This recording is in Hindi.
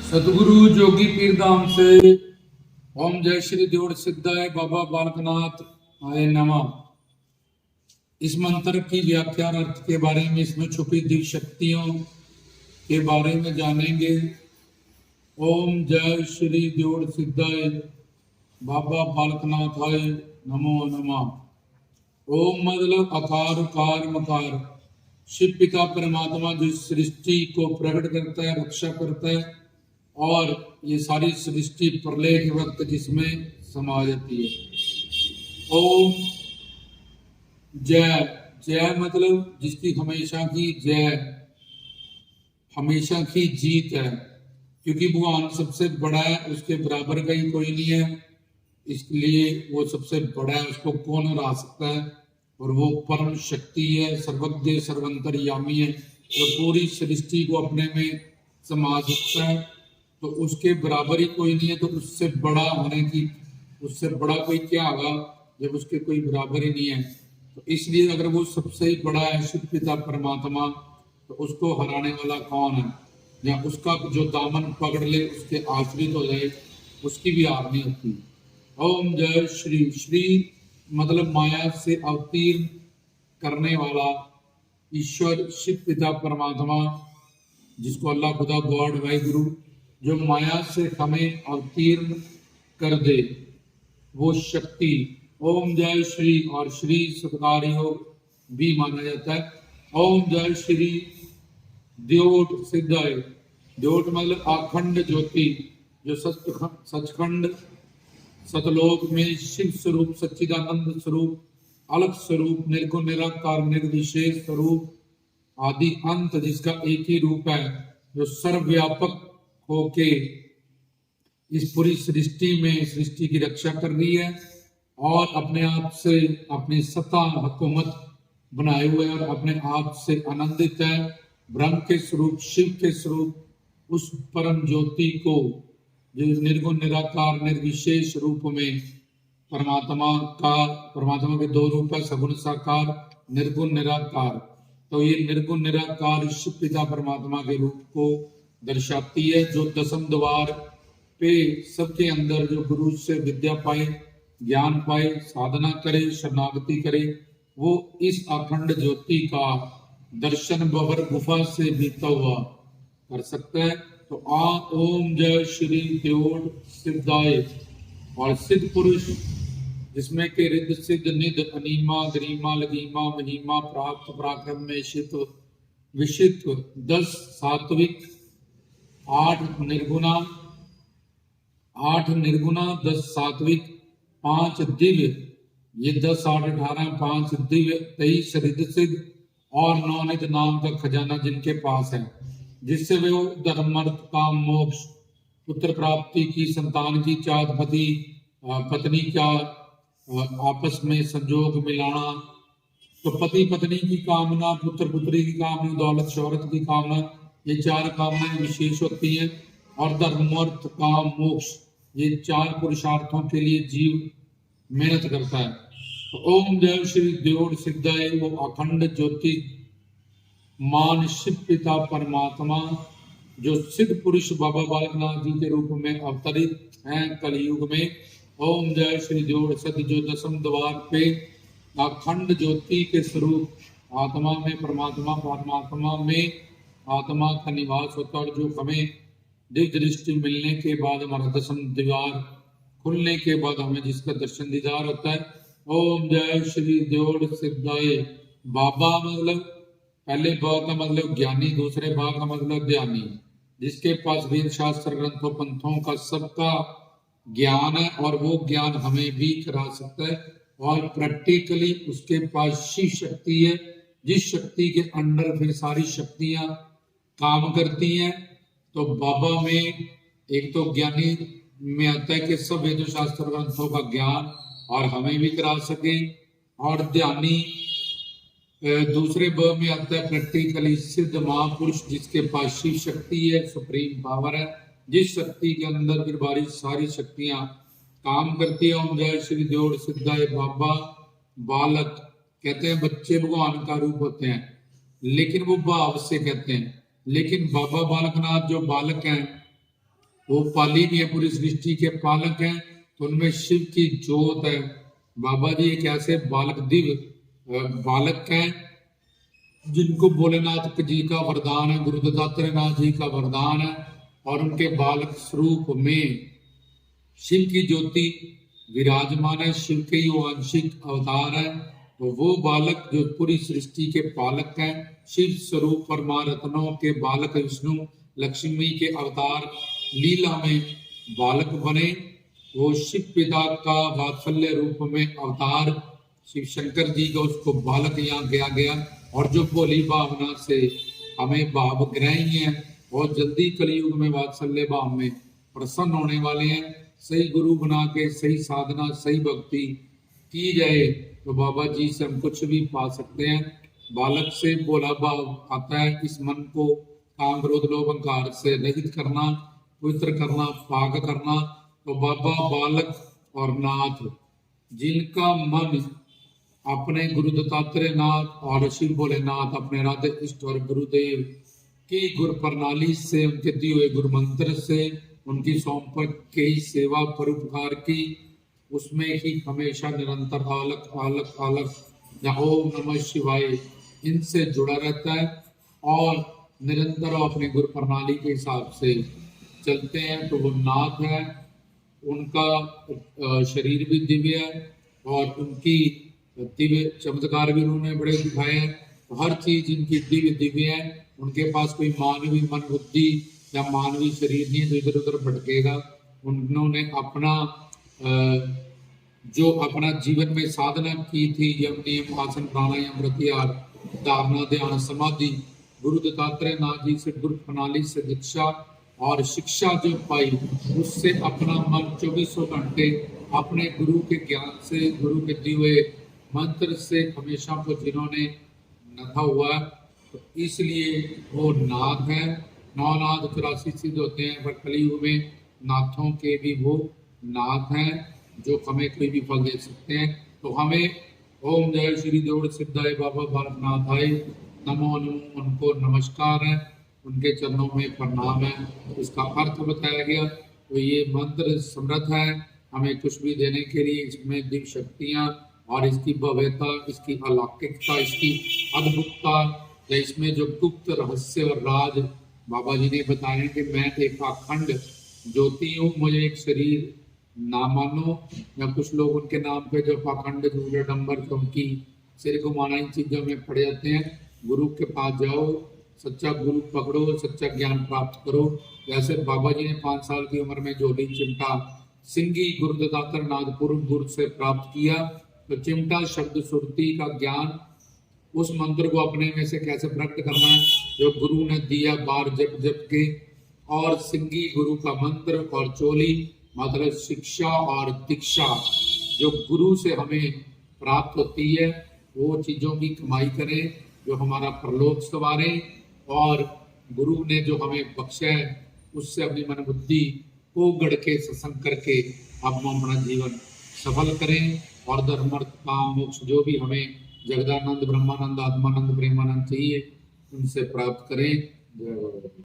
सतगुरु जोगी पीर धाम से ओम जय श्री देवड़ सिद्धाय बाबा बालकनाथ आय नमः। इस मंत्र की व्याख्या और अर्थ के बारे में, इसमें छुपी दिव्य शक्तियों के बारे में जानेंगे। ओम जय श्री देवड़ सिद्धाय बाबा बालकनाथाय नमो नमः। ओम मतलब अकार उकार मकार। शिव पिता परमात्मा जो सृष्टि को प्रकट करता है, रक्षा करता है, और ये सारी सृष्टि प्रलय के वक्त जिसमें समा जाती है। ओम जय। जय मतलब जिसकी हमेशा की जय, हमेशा की जीत है, क्योंकि भगवान सबसे बड़ा है, उसके बराबर का ही कोई नहीं है, इसलिए वो सबसे बड़ा है, उसको कौन हरा सकता है। और वो परम शक्ति है, सर्वज्ञ सर्वंतर्यामी है, जो पूरी सृष्टि को अपने में समा सकता है, तो उसके बराबर ही कोई नहीं है। तो उससे बड़ा होने की, उससे बड़ा कोई क्या होगा जब उसके कोई बराबर ही नहीं है। तो इसलिए अगर वो सबसे ही बड़ा है शिव पिता परमात्मा, तो उसको हराने वाला कौन है, या उसका जो दामन पकड़ ले, उसके आश्रित हो जाए, उसकी भी हार नहीं होती। ओम जय श्री। श्री मतलब माया से अवतीर्ण करने वाला ईश्वर शिव पिता परमात्मा, जिसको अल्लाह खुदा गॉड वाहिगुरु, जो माया से हमें अवतीर्ण कर दे, वो शक्ति। ओम जय श्री। और श्री सत्कार्य भी माना जाता है। ओम जय श्री द्योट सिद्धाय। द्योट मतलब अखंड ज्योति, जो सचखंड सतलोक में शिव स्वरूप, सच्चिदानंद स्वरूप, अलग स्वरूप, निर्गुण निराकार निर्विशेष स्वरूप, आदि अंत, जिसका एक ही रूप है, जो सर्वव्यापक होके इस पूरी सृष्टि में सृष्टि की रक्षा कर रही है, और अपने आप से अपनी सत्ता हुकूमत बनाए हुए और अपने आप से आनंदित है। ब्रह्म के स्वरूप, शिव के स्वरूप, उस परम ज्योति को, जो निर्गुण निराकार निर्विशेष रूप में परमात्मा के दो रूप है, सगुण साकार, निर्गुण निराकार। तो ये निर्गुण निराकार शिव पिता परमात्मा के रूप को दर्शाती है, जो दसम द्वार पे सबके अंदर जो गुरु से विद्या पाए, ज्ञान पाए, साधना करे, शरणागति करे, वो इस अखंड ज्योति का दर्शन बबर गुफा से बीता हुआ कर सकता है। तो ओम जय श्री देवड़ सिद्धाय। और सिद्ध पुरुष, जिसमें के रिद्ध सिद्ध निध अनीमा गरिमा लगीमा महिमा प्राप्त पराक्रम में शित विशित 10 सात्विक, 8 निर्गुणा 10 सात्विक, 5 दिव्य, ये 10 8 18, 5 दिव्य, 23 रिद्ध सिद्ध, और 9 निध नाम का खजाना जिनके पास है, जिससे वे धर्म अर्थ काम मोक्ष, पुत्र प्राप्ति की, संतान की चाहत, पति पत्नी का आपस में संजोग मिलाना। तो पति पत्नी की कामना, पुत्र पुत्री की कामना, दौलत शोहरत की कामना, ये 4 कामनाएं विशेष होती हैं। और धर्म अर्थ काम मोक्ष, ये 4 पुरुषार्थों के लिए जीव मेहनत करता है। तो ओम जय श्री देवड़ सिद्धाय, वो अखंड ज्योति मान शिव पिता परमात्मा, जो सिद्ध पुरुष बाबा बालकनाथ जी के रूप में अवतरित हैं कलयुग में। ओम जय श्री देवड़ सद, जो दसम द्वार पे अखंड ज्योति के स्वरूप आत्मा में परमात्मा में आत्मा का निवास होता है, और जो हमें दिव्य दृष्टि मिलने के बाद, हमारा दसम द्वार खुलने के बाद हमें जिसका दर्शन दीदार होता है। ओम जय श्री देवड़ सिद्धाय। बाबा मतलब, पहले बा का मतलब ज्ञानी, दूसरे बा का मतलब ध्यानी, जिसके पास वेद शास्त्र ग्रंथों पंथों का सबका ज्ञान है, और वो ज्ञान हमें भी करा सकता है। और प्रैक्टिकली उसके पास शिव शक्ति है, जिस शक्ति के अंडर फिर सारी शक्तियां काम करती हैं। तो बाबा में एक तो ज्ञानी में आता है कि सब वेद शास्त्र ग्रंथों का ज्ञान और हमें भी करा सके, और ध्यानी दूसरे ब में आता है प्रैक्टिकली सिद्ध महापुरुष, जिसके पास शिव शक्ति है, सुप्रीम पावर है, जिस शक्ति के अंदर फिर बारी सारी शक्तियां काम करती है। ओम जय श्री देवड़ सिद्धाय। बाबा बालक कहते हैं, बच्चे भगवान का रूप होते हैं, लेकिन वो भाव से कहते हैं। लेकिन बाबा बालकनाथ जो बालक हैं, वो पाली भी है, पूरी सृष्टि के पालक हैं, तो उनमें शिव की जोत है। बाबा जी एक ऐसे बालक दिव्य बालक हैं जिनको भोलेनाथ जी का वरदान है, गुरु दत्तात्रेय नाथ जी का वरदान है, और उनके बालक स्वरूप में शिव की ज्योति विराजमान है। शिव के ही वो आंशिक अवतार है। तो वो बालक जो पूरी सृष्टि के पालक हैं, शिव स्वरूप परमा रत्नों के बालक विष्णु लक्ष्मी के अवतार लीला में बालक बने। वो शिव पिता का वात्सल्य रूप में अवतार शिव शंकर जी का उसको बालक यहाँ किया गया, और जो भोली भावना से हमें भाव ग्रही है और जल्दी कलयुग में वात्सल्य भाव में प्रसन्न होने वाले हैं। सही गुरु बना के सही साधना सही भक्ति की जाए तो बाबा जी से हम कुछ भी पा सकते हैं। बालक से भोला भाव आता है, इस मन को काम क्रोध लोभ अहंकार से रहित करना, पवित्र करना, पाक करना। तो बाबा बालक और नाथ जिनका मन अपने गुरु दत्तात्रेय नाथ और शिव भोलेनाथ अपने राधे इष्ट और गुरुदेव की गुरु प्रणाली से, उनके दिए हुए गुरु मंत्र से, उनकी सौंप की सेवा परोपकार की, उसमें ही हमेशा निरंतर आलक आलक आलक या ओम नमः शिवाय इनसे जुड़ा रहता है और निरंतर अपने गुरु प्रणाली के हिसाब से चलते हैं। तो वो नाथ है, उनका शरीर भी दिव्य है और उनकी दिव्य चमत्कार भी उन्होंने बड़े दिखाए हैं। तो हर चीज इनकी दिव्य दिव्य है। उनके पास कोई मानवीय मन बुद्धि या मानवीय शरीर नहीं है जो इधर उधर भटकेगा। उन्होंने अपना जो अपना जीवन में साधना की थी, यम नियम आसन प्राणायाम प्रत्याहार धारणा ध्यान समाधि गुरु दत्तात्रेय नाथ जी से गुरु प्रणाली से दीक्षा और शिक्षा जो पाई, उससे अपना मन 24 घंटे अपने गुरु के ज्ञान से, गुरु के दिए हुए मंत्र से हमेशा को जिन्होंने नथा हुआ, तो इसलिए वो नाथ है। 9 नाथ 84 सिद्ध होते हैं, पर कलयुग में नाथों के भी वो नाथ हैं जो हमें कोई भी फल दे सकते हैं। तो हमें ओम जय श्री देव सिद्धाय बाबा बालकनाथाय नमो नमो, उनको नमस्कार है, उनके चरणों में प्रणाम है। इसका अर्थ बताया गया। तो ये मंत्र समर्थ है हमें कुछ भी देने के लिए। इसमें दिव्य शक्तियाँ और इसकी भव्यता, इसकी अलौकिकता, इसकी अद्भुतता, इसमें जो गुप्त रहस्य और राज बाबा जी ने बताया कि मैं एक अखंड ज्योति हूँ, मुझे एक शरीर ना मानो। या कुछ लोग उनके नाम पे जो पाखंड झूठे डंबर उनकी सिर घुमाना, इन चीजों में पड़ जाते हैं। गुरु के पास जाओ, सच्चा गुरु पकड़ो, सच्चा ज्ञान प्राप्त करो। जैसे बाबा जी ने 5 साल की उम्र में जोली चिमटा सिंगी गुरु दत्तात्रेय नाथ पूर्व गुरु से प्राप्त किया। तो चिमटा शब्द सुरती का ज्ञान, उस मंत्र को अपने में से कैसे प्रकट करना है जो गुरु ने दिया बार जप जप के। और सिंगी गुरु का मंत्र और चोली मतलब शिक्षा और दीक्षा जो गुरु से हमें प्राप्त होती है, वो चीजों की कमाई करें जो हमारा प्रलोभ संवारे, और गुरु ने जो हमें बख्शा है उससे अपनी मन बुद्धि को गढ़ के सत्संग करके हम अपना जीवन सफल करें और धर्म अर्थ काम मोक्ष जो भी हमें जगदानंद ब्रह्मानंद आत्मानंद प्रेमानंद चाहिए उनसे प्राप्त करें। जय बाबा।